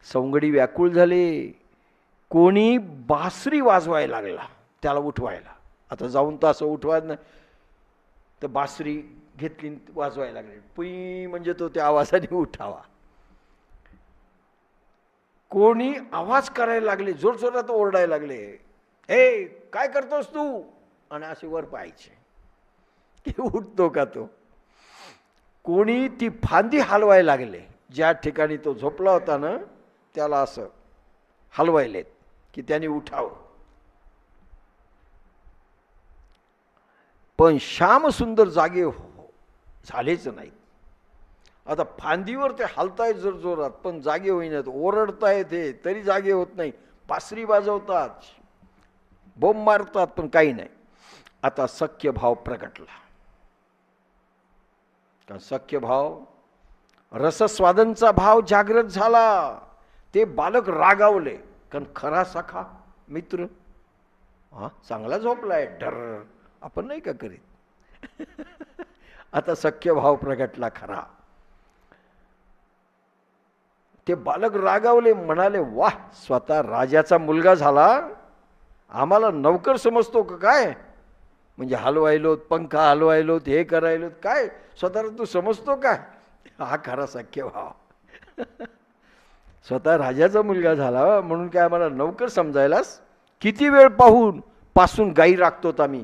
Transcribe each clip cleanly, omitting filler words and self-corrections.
सवंगडी व्याकुळ झाले. कोणी बासरी वाजवायला लागला त्याला उठवायला. आता जाऊन तर असं उठवायला नाही, तर बासरी घेतली वाजवायला लागले. पुई म्हणजे तो त्या आवाजाने उठावा. कोणी आवाज करायला लागले, जोरजोरात ओरडायला लागले, हे काय करतोस तू, आणि असे वर पाहायचे की उठतो का तो. कोणी ती फांदी हलवायला लागले, ज्या ठिकाणी तो झोपला होता ना त्याला असं हलवायलेत की त्याने उठावं. पण श्यामसुंदर जागे झालेच नाहीत. आता फांदीवर ते हलतायत जोर जोरात पण जागे होईनात, ओरडतायत हे तरी जागे होत नाही, बासरी वाजवतात, बोंब मारतात पण काही नाही. आता सख्य भाव प्रगटला. कारण सख्य भाव, रसस्वादनचा भाव जागृत झाला. ते बालक रागावले, कारण खरा सखा मित्र चांगला झोपलाय, डर आपण नाही का करीत. आता सख्य भाव प्रगटला खरा. ते बालक रागावले, म्हणाले, वाह, स्वतः राजाचा मुलगा झाला, आम्हाला नौकर समजतो का काय, म्हणजे हलवायलोत, पंखा हलवायलोत, हे करायलोत, काय स्वतःला तू समजतो का. हा खरा सख्य भाव. स्वतः राजाचा मुलगा झाला म्हणून काय आम्हाला नौकर समजायलास. किती वेळ पासून गाई राखतोत आम्ही.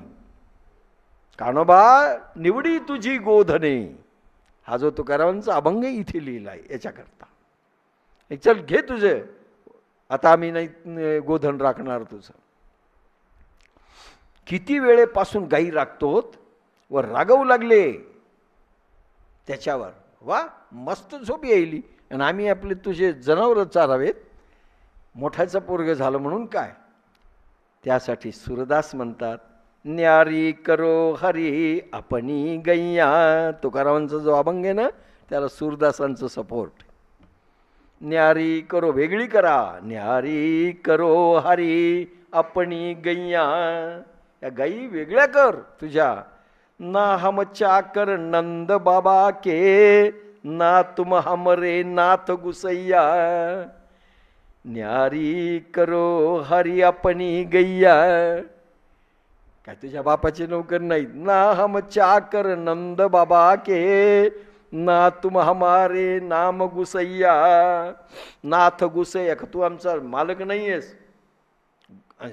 कानोबा निवडी तुझी गोधने, हा जो तुकारामांचा अभंग इथे लिहिला आहे याच्याकरता. चल घे तुझे, आता आम्ही नाही गोधन राखणार तुझं. किती वेळेपासून गाई राखतोत व रागवू लागले त्याच्यावर. वा, मस्त झोप येईल, आणि आम्ही आपले तुझे जनावर चारावेत. मोठ्याचं पोरग झालं म्हणून काय. त्यासाठी सूरदास म्हणतात, न्यारी करो हरी अपनी गैया. तुकारामांचा जो अभंग आहे ना त्याला सूरदासांचं सपोर्ट. न्यारी करो वेगळी करा, न्यारी करो हरी अपनी गैया. या गाई वेगळ्या कर तुझ्या. ना हम चाकर नंद बाबा के, ना तुम हमरे नाथ गुसैया. न्यारी करो हरी अपनी गैया. काय तुझ्या बापाचे नौकर नाहीत. ना हम चाकर नंद बाबा के, ना तुम हमारे नाम गुसैया. नाथ गुसैया, तू आमचा मालक नाही आहेस,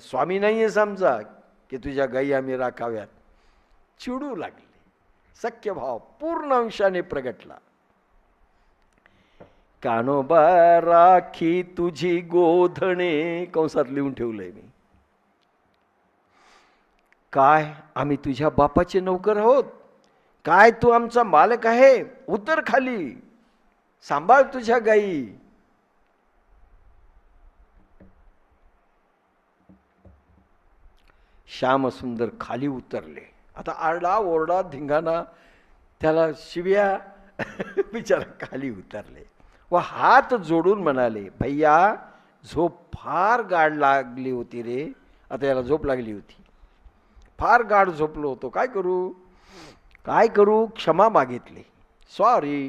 स्वामी नाही आहेस आमचा, की तुझ्या गाई आम्ही राखाव्यात. चिडू लागले. सख्य भाव पूर्ण अंशाने प्रगटला. कानोबा राखी तुझी गोधणे, कंसात लिहून ठेवलंय मी. काय आम्ही तुझ्या बापाचे नौकर आहोत, काय तू आमचा मालक आहे, उतर खाली, सांभाळ तुझ्या गाई. श्यामसुंदर खाली उतरले. आता आरडा ओरडा धिंगाणा, त्याला शिव्या. बिचारा खाली उतरले व हात जोडून म्हणाले, भैया झोप फार गाढ लागली होती रे. आता याला झोप लागली होती, फार गाढ झोपलो होतो, काय करू क्षमा मागितली, सॉरी.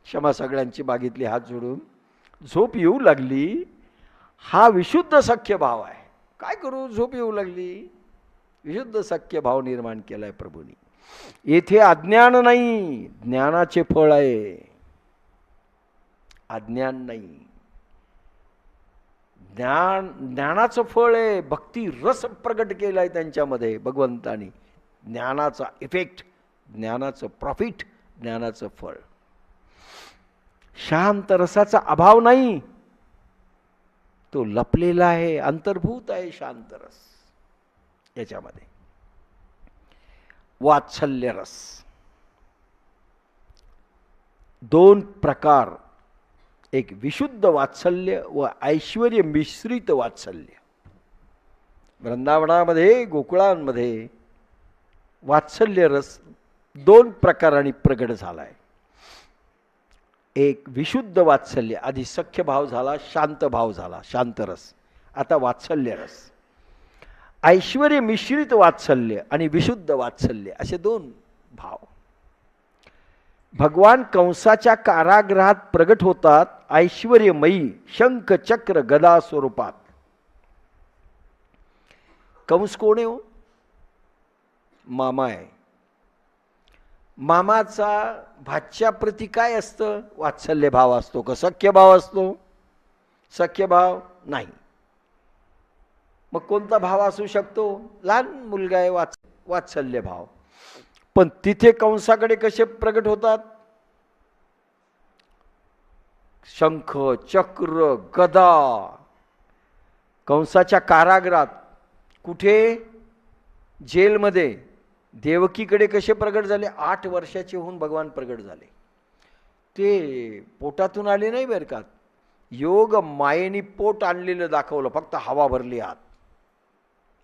क्षमा सगळ्यांची मागितली हात जोडून. झोप येऊ लागली. हा विशुद्ध सख्य भाव आहे. काय करू, झोप येऊ लागली. विशुद्ध सख्य भाव निर्माण केलाय प्रभूंनी. येथे अज्ञान नाही, ज्ञानाचे फळ आहे. अज्ञान नाही, ज्ञानाचं फळ आहे. भक्ती रस प्रगट केलाय त्यांच्यामध्ये भगवंतानी. ज्ञानाचा इफेक्ट, ज्ञानाचं प्रॉफिट, ज्ञानाचं फळ. शांत रसाचा अभाव नाही, तो लपलेला आहे, अंतर्भूत आहे शांत रस याच्यामध्ये. वात्सल्य रस, दोन प्रकार, एक विशुद्ध वात्सल्य व ऐश्वर्य मिश्रित वात्सल्य. वृंदावनामध्ये गोकुळांमध्ये वात्सल्य रस दोन प्रकारांनी प्रगट झालाय. एक विशुद्ध वात्सल्य, आधी सख्य भाव झाला, शांत भाव झाला, शांत रस. आता वात्सल्य रस. ऐश्वर्य मिश्रित वात्सल्य आणि विशुद्ध वात्सल्य असे दोन भाव. भगवान कंसाच्या कारागृहात प्रगट होतात ऐश्वर्यमयी शंख चक्र गदा स्वरूपात. कंस कोण आहे हो? मामा आहे. मामाचा भाच्याप्रती काय असतं? वात्सल्य भाव असतो का सख्य भाव असतो? सख्य भाव नाही. मग कोणता भाव असू शकतो? लहान मुलगा आहे, वात्सल्य भाव. पण तिथे कंसाकडे कसे प्रगट होतात? शंख चक्र गदा. कंसाच्या कारागृहात, कुठे? जेलमध्ये. देवकीकडे कसे प्रगट झाले? 8 वर्षाचे होऊन भगवान प्रगट झाले. ते पोटातून आले नाही बरं का, योग मायेनी पोट आणलेलं दाखवलं, फक्त हवा भरली आत,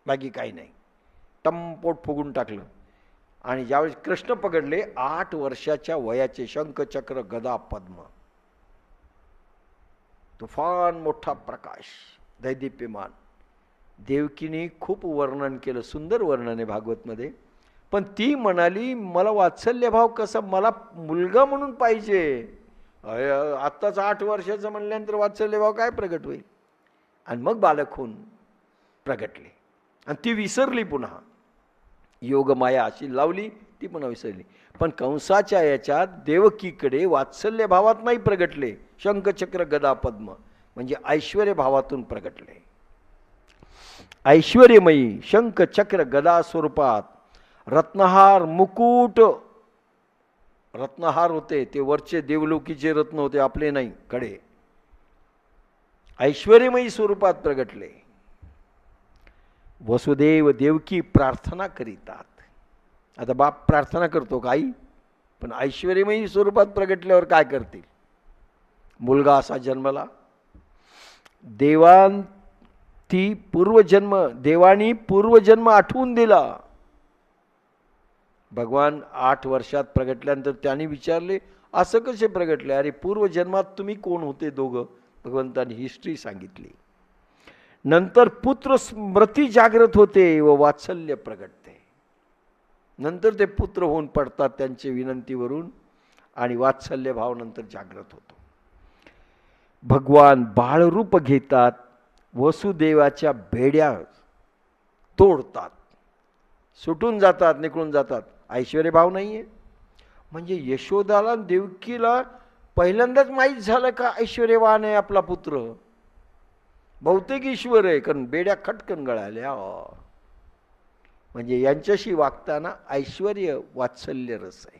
बाकी काही नाही. टम पोट फुगून टाकलं. आणि ज्यावेळेस कृष्ण पकडले, 8 वर्षाच्या वयाचे, शंख चक्र गदा पद्म, तुफान मोठा प्रकाश, दैदिप्यमान. देवकीने खूप वर्णन केलं, सुंदर वर्णन आहे भागवतमध्ये. पण ती म्हणाली, मला वात्सल्य भाव कसा, मला मुलगा म्हणून पाहिजे. आत्ताच 8 वर्षाचं म्हणल्यानंतर वात्सल्य भाव काय प्रगट होईल? आणि मग बालक होऊन प्रगटले. आणि ती विसरली पुन्हा. योगमाया अशी लावली, ती पुन्हा विसरली. पण कंसाच्या याच्यात देवकीकडे वात्सल्य भावात नाही प्रगटले, शंखचक्र गदा पद्म म्हणजे ऐश्वर्य भावातून प्रगटले. ऐश्वर्यमयी शंख चक्र गदा स्वरूपात. रत्नहार मुकुट, रत्नहार होते ते वरचे देवलोकीचे रत्न होते, आपले नाही, कडे. ऐश्वर्यमयी स्वरूपात प्रगटले. वसुदेव देवकी प्रार्थना करीतात. आता बाप प्रार्थना करतो का आई? पण ऐश्वर्यमयी स्वरूपात प्रगटल्यावर काय करतील? मुलगा असा जन्मला. देवानी पूर्वजन्म आठवून दिला. भगवान 8 वर्षात प्रगटल्यानंतर त्यांनी विचारले, असं कसे प्रगटले? अरे पूर्वजन्मात तुम्ही कोण होते दोघं? भगवंतांनी हिस्ट्री सांगितली. नंतर पुत्र स्मृती जागृत होते व वात्सल्य प्रगटते. नंतर ते पुत्र होऊन पडतात त्यांच्या विनंतीवरून, आणि वात्सल्य भाव नंतर जागृत होतो. भगवान बाळरूप घेतात, वसुदेवाच्या बेड्या तोडतात, सुटून जातात, निघून जातात. ऐश्वर्य भाव नाही आहे. म्हणजे यशोदाला देवकीला पहिल्यांदाच माहीत झालं का ऐश्वर्यवान आहे आपला पुत्र. बहुतेक ईश्वर आहे, कारण बेड्या खटकन गळाल्या. म्हणजे यांच्याशी वागताना ऐश्वर्य वात्सल्य रस आहे,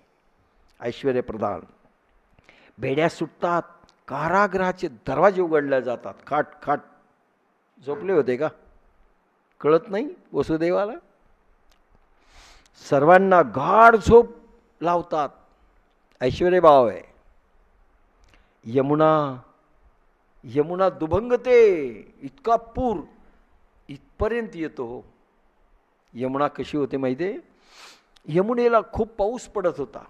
ऐश्वर्य प्रधान. बेड्या सुटतात, कारागृहाचे दरवाजे उघडले जातात. खाट खाट झोपले होते का? कळत नाही वसुदेवाला. सर्वांना गाढ झोप लावतात. ऐश्वर्य भाव आहे. यमुना दुभंगते, इतका पूर इथपर्यंत येतो. यमुना कशी होते माहिती आहे? यमुनेला खूप पाऊस पडत होता.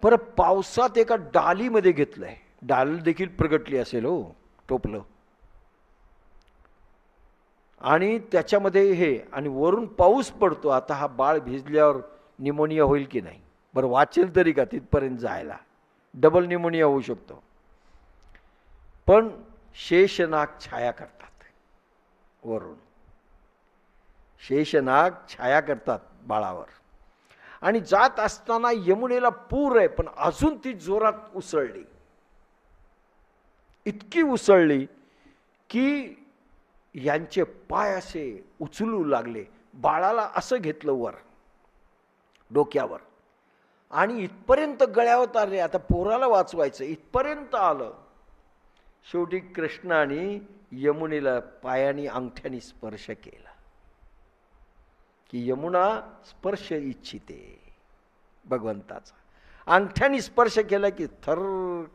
परत पावसात एका डालीमध्ये घेतलंय, डाल देखील प्रगटली असेल हो, टोपलं, आणि त्याच्यामध्ये हे, आणि वरून पाऊस पडतो. आता हा बाळ भिजल्यावर निमोनिया होईल की नाही? बरं वाचेल तरी का तिथपर्यंत जायला? डबल निमोनिया होऊ शकतो. पण शेषनाग छाया करतात वरून, शेषनाग छाया करतात बाळावर. आणि जात असताना यमुनेला पूर आहे, पण अजून ती जोरात उसळली. इतकी उसळली की यांचे पाय असे उचलू लागले. बाळाला असं घेतलं वर डोक्यावर, आणि इथपर्यंत गळ्यावर आले. आता पोराला वाचवायचं, इथपर्यंत आलं. शेवटी कृष्णाने यमुनेला पायाने अंगठ्याने स्पर्श केला, की यमुना स्पर्श इच्छिते भगवंताचा. अंगठ्याने स्पर्श केला की थर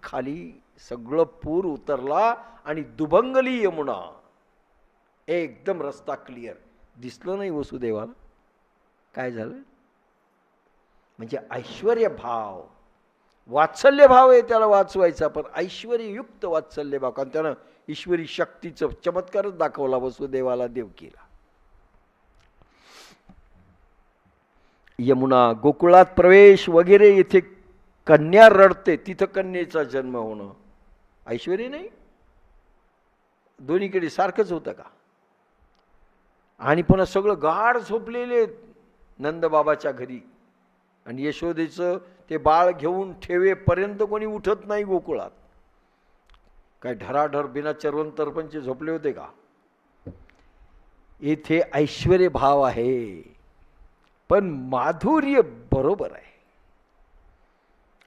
खाली सगळं पूर उतरला आणि दुभंगली यमुना. एकदम रस्ता क्लिअर. दिसलं नाही वसुदेवाला काय झालं. म्हणजे ऐश्वर्य भाव, वात्सल्य भाव आहे त्याला वाचवायचा, पण ऐश्वर्ययुक्त वात्सल्य भाव, कारण त्यानं ईश्वरी शक्तीचं चमत्कारच दाखवला वसुदेवाला देवकीला. यमुना, गोकुळात प्रवेश वगैरे, येथे कन्या रडते, तिथं कन्येचा जन्म होणं, ऐश्वर्य नाही, दोन्हीकडे सारखंच होतं का? आणि पुन्हा सगळं गाढ झोपलेले नंदबाबाच्या घरी, आणि यशोदेचं ते बाळ घेऊन ठेवेपर्यंत कोणी उठत नाही गोकुळात. काय ढराढर बिना चर्वंतर्पणचे झोपले होते का? येथे ऐश्वर्य भाव आहे, पण माधुर्य बरोबर आहे.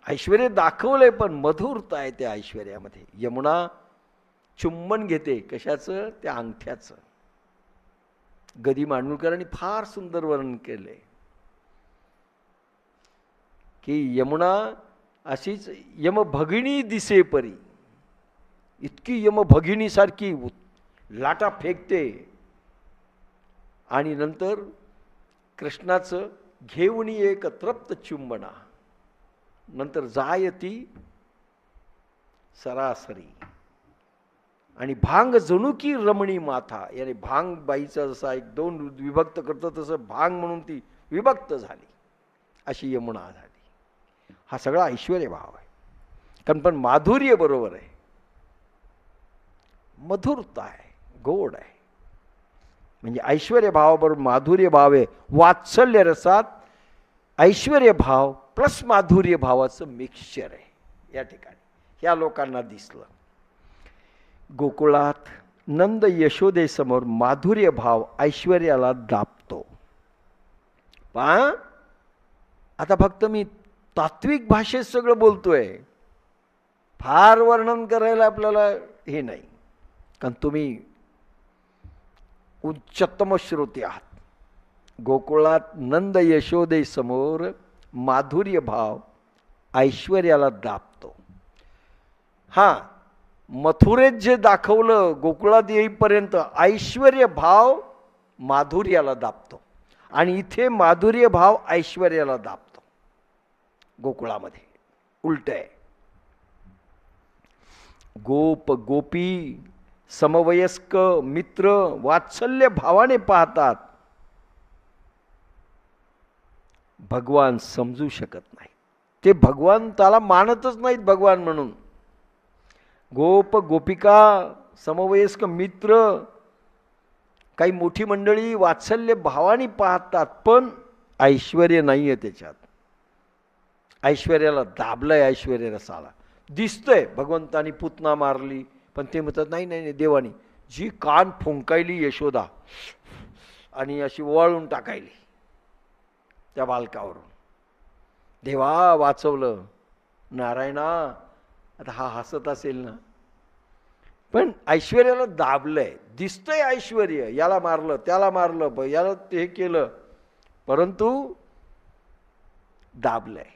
ऐश्वर्य दाखवलंय पण मधुरता आहे त्या ऐश्वर्यामध्ये. यमुना चुंबन घेते कशाचं? त्या अंगठ्याचं. गदी मांडुळकरांनी फार सुंदर वर्णन केलंय की यमुना अशीच यमभगिनी दिसे परी, इतकी यमभगिनीसारखी लाटा फेकते, आणि नंतर कृष्णाचं घेऊन एक तृप्त चुंबना, नंतर जायती सरासरी. आणि भांग जणू की रमणी माथा, याने भांग बाईचा जसा एक दोन विभक्त करतं तसं भांग म्हणून ती विभक्त झाली, अशी यमुना झाली. हा सगळा ऐश्वर्य भाव आहे. कारण पण माधुर्य बरोबर आहे, मधुरता आहे, गोड आहे. म्हणजे ऐश्वर्य भावाबरोबर माधुर्य भाव आहे. वात्सल्य रसात ऐश्वर्य भाव प्लस माधुर्य भावाचं मिक्सचर आहे या ठिकाणी. ह्या लोकांना दिसलं. गोकुळात नंद यशोदेसमोर माधुर्य भाव ऐश्वर्याला दाबतो. पहा, आता फक्त मी तात्विक भाषेत सगळं बोलतोय, फार वर्णन करायला आपल्याला हे नाही, कारण तुम्ही उच्चतम श्रोते आहात. गोकुळात नंद यशोदे समोर माधुर्य भाव ऐश्वर्याला दाबतो. हां, मथुरेत जे दाखवलं गोकुळात येईपर्यंत ऐश्वर्य भाव माधुर्याला दाबतो, आणि इथे माधुर्य भाव ऐश्वर्याला दाबतो. गोकुळामध्ये उलट आहे. गोप गोपी समवयस्क मित्र वात्सल्य भावाने पाहतात, भगवान समजू शकत नाही. ते भगवंताला मानतच नाहीत भगवान म्हणून. गोप गोपिका समवयस्क मित्र काही मोठी मंडळी वात्सल्य भावाने पाहतात, पण ऐश्वर्य नाही आहे त्याच्यात. ऐश्वर्याला दाबलंय. ऐश्वर्य रसाला दिसतंय भगवंतानी पुतना मारली, पण ते म्हणतात नाही नाही नाही, देवानी जी कान फुंकायली यशोदा आणि अशी ओवाळून टाकायली त्या बालकावरून, देवा वाचवलं. नारायणा, आता हा हसत असेल ना, पण ऐश्वर्याला दाबलंय. दिसतंय ऐश्वर्य, याला मारलं त्याला मारलं याला ते केलं, परंतु दाबलंय.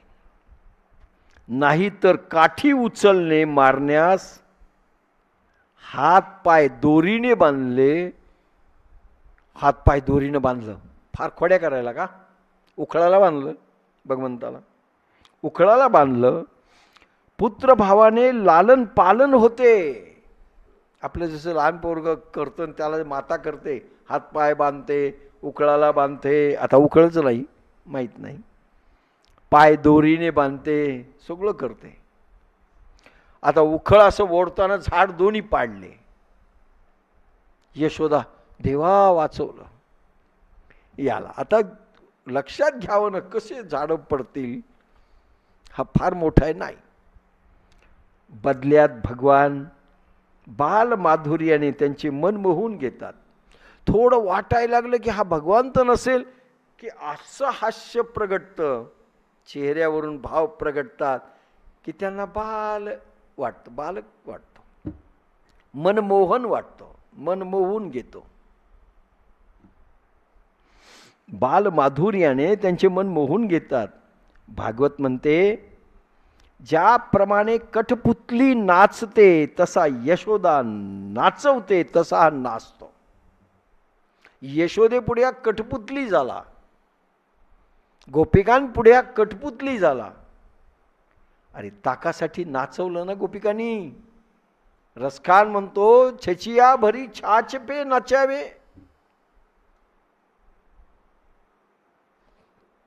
नाही तर काठी उचलणे मारण्यास हात पाय दोरीने बांधले. हात पाय दोरीने बांधलं, फार खोड्या करायला का? उखळाला बांधलं भगवंताला, उखळाला बांधलं. पुत्र भावाने लालन पालन होते. आपलं जसं लहान पोरग करतं त्याला माता करते, हात पाय बांधते, उखळाला बांधते. आता उखळच नाही, माहीत नाही, पाय दोरीने बांधते, सगळं करते. आता उखळ असं ओढताना झाड दोन्ही पाडले. यशोदा, देवा वाचवलं. याला आता लक्षात घ्यावं ना, कसे झाडं पडतील. हा फार मोठा आहे. नाही, बदल्यात भगवान बाल माधुर्याने त्यांचे मन मोहून घेतात. थोडं वाटायला लागलं की हा भगवान तर नसेल, की असं हास्य प्रगटतं, चेहऱ्यावरून भाव प्रगटतात की त्यांना बाल वाटतं, बालक वाटतो, मनमोहन वाटतो, मन मोहून घेतो. बाल माधुर्याने त्यांचे मन मोहून घेतात. भागवत म्हणते, ज्याप्रमाणे कठपुतली नाचते तसा यशोदा नाचवते, तसा हा नाचतो. यशोदे पुढे कठपुतली झाला, गोपिकांपुढे कठपुतली झाला. अरे ताकासाठी नाचवलं ना गोपिकांनी. रसखान म्हणतो, छचिया भरी छाछ पे नाचावे.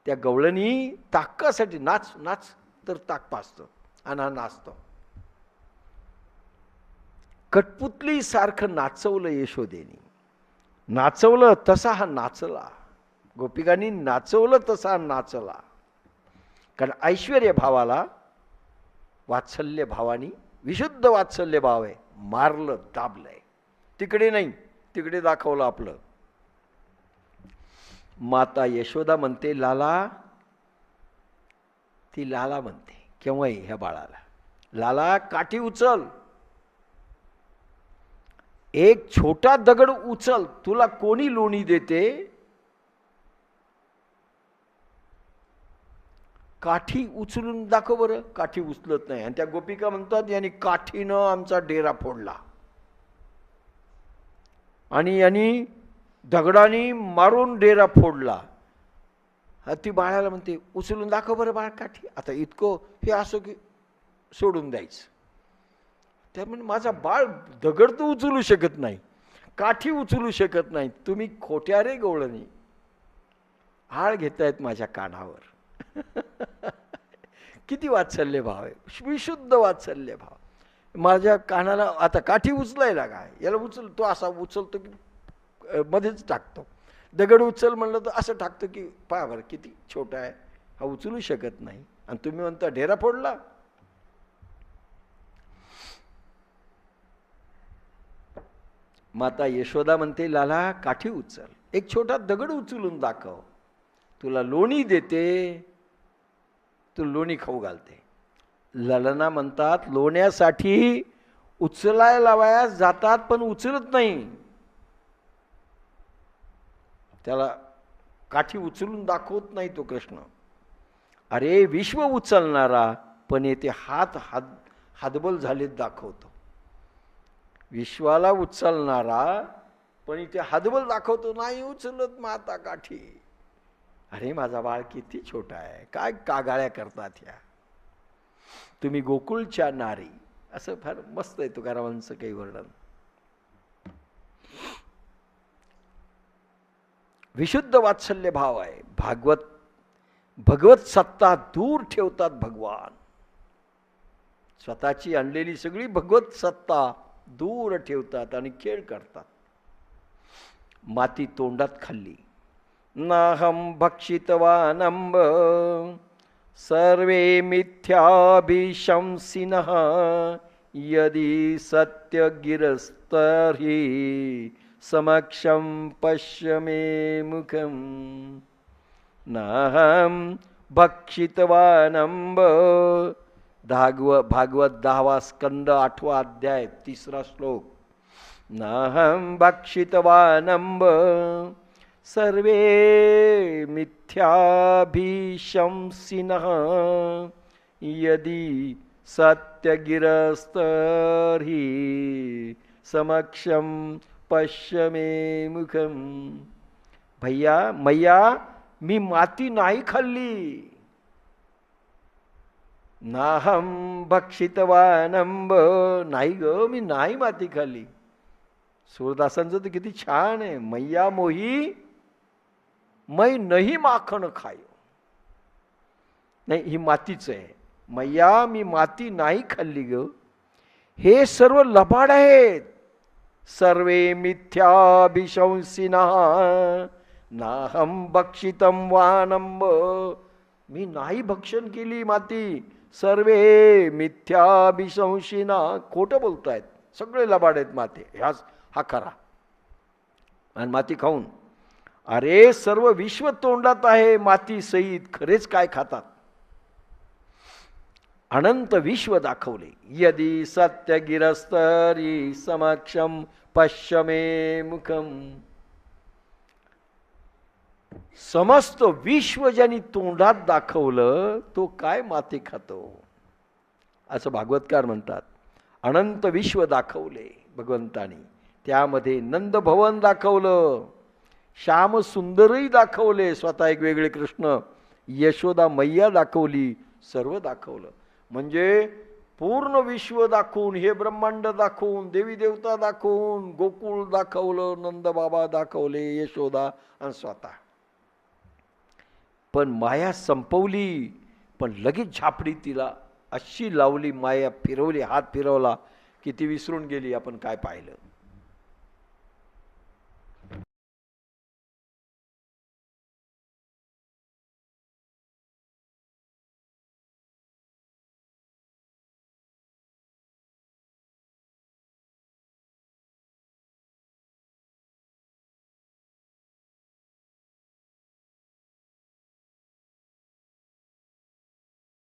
त्या गवळणी ताकासाठी नाच नाच तर ताक पाचतं आणि हा नाचतो. कठपुतली सारखं नाचवलं यशोदेनी. नाचवलं तसा हा नाचला, गोपिकांनी नाचवलं तसा नाचला. कारण ऐश्वर्य भावाला वात्सल्य भावानी, विशुद्ध वात्सल्य भाव आहे, मारलं, दाबलंय. तिकडे नाही, तिकडे दाखवलं आपलं. माता यशोदा म्हणते लाला, ती लाला म्हणते केव्हाही ह्या बाळाला, लाला काठी उचल, एक छोटा दगड उचल, तुला कोणी लोणी देते. काठी उचलून दाखव बरं. काठी उचलत नाही. आणि त्या गोपिका म्हणतात यांनी काठीनं आमचा डेरा फोडला आणि यांनी दगडाने मारून डेरा फोडला. ती बाळाला म्हणते उचलून दाखव बरं बाळ काठी. आता इतकं हे असं की सोडून द्यायचं. त्यामुळे माझा बाळ दगड तर उचलू शकत नाही, काठी उचलू शकत नाही, तुम्ही खोट्या रे गवळणी, हाळ घेतायत माझ्या कानावर. किती वात्सल्य भाव आहे, विशुद्ध वात्सल्य भाव. माझ्या कानाला आता काठी उचलायला काय, याला उचल, तो असा उचलतो की मध्येच टाकतो. दगड उचल म्हणलं तर असं टाकतो की पहा बरं किती छोटा आहे, हा उचलू शकत नाही. आणि तुम्ही म्हणता ढेरा फोडला. माता यशोदा म्हणते लाला काठी उचल, एक छोटा दगड उचलून दाखव, तुला लोणी देते, तू लोणी खाऊ घालते. ललना म्हणतात लोण्यासाठी उचलायला लावायला जातात पण उचलत नाही. त्याला काठी उचलून दाखवत नाही तो कृष्ण. अरे विश्व उचलणारा पण येथे हातबल झालेत दाखवतो. विश्वाला उचलणारा पण इथे हातबल दाखवतो, नाही उचलत माता काठी. अरे माझा बाळ किती छोटा आहे, काय कागाळ्या करतात ह्या. तुम्ही गोकुळच्या नारी, असं फार मस्त आहे तुकारामांचं काही वर्णन. विशुद्ध वात्सल्य भाव आहे. भगवत सत्ता दूर ठेवतात भगवान. स्वतःची आणलेली सगळी भगवत सत्ता दूर ठेवतात आणि खेळ करतात. माती तोंडात खाल्ली. नाहं भक्षितवानंब सर्वे मिथ्याभिशंसिनः यदि सत्यगिरस्तर्हि समक्षं पश्य मे मुखं. नाहं भक्षितवानंब, भागवत 10वा स्कंद 8वा अध्याय 3रा श्लोक. नाहं भक्षितवानंब सर्वे मिथ्याभिशंसिनः यदि सत्यगिरस्तर्हि समक्षं पश्य मे मुखं. भैया मैया मी माती नाही खाल्ली. नाहं भक्षितवानंब, नाही ग मी नाही माती खाल्ली. सूरदासांचं तर किती छान आहे. मैया मोही मै नाही माखण खायो. नाही ही मातीच आहे. मैया मी माती नाही खाल्ली ग. हे सर्व लबाड आहेत. सर्वे मिथ्याभिशंसिनः नाहं भक्षितं वानंब, मी नाही भक्षण केली माती. सर्वे मिथ्याभिशंसिनः, खोटं बोलतायत सगळे लबाड आहेत माते. हा खरा. आणि माती खाऊन अरे सर्व विश्व तोंडात आहे माती सहित, खरेच काय खातात. अनंत विश्व दाखवले. यदि सत्यगिरस्तरी समक्षम पश्य मे मुखम. समस्त विश्व ज्यांनी तोंडात दाखवलं तो काय माती खातो, असं भागवतकार म्हणतात. अनंत विश्व दाखवले भगवंतानी. त्यामध्ये नंद भवन दाखवलं, श्याम सुंदरही दाखवले, स्वतः एक वेगळे कृष्ण. यशोदा मैया दाखवली, सर्व दाखवलं. म्हणजे पूर्ण विश्व दाखवून, हे ब्रह्मांड दाखवून, देवी देवता दाखवून, गोकुळ दाखवलं, नंद बाबा दाखवले, यशोदा आणि स्वतः. पण माया संपवली. पण लगेच झापडी तिला अशी लावली माया, फिरवली, हात फिरवला की ती विसरून गेली आपण काय पाहिलं.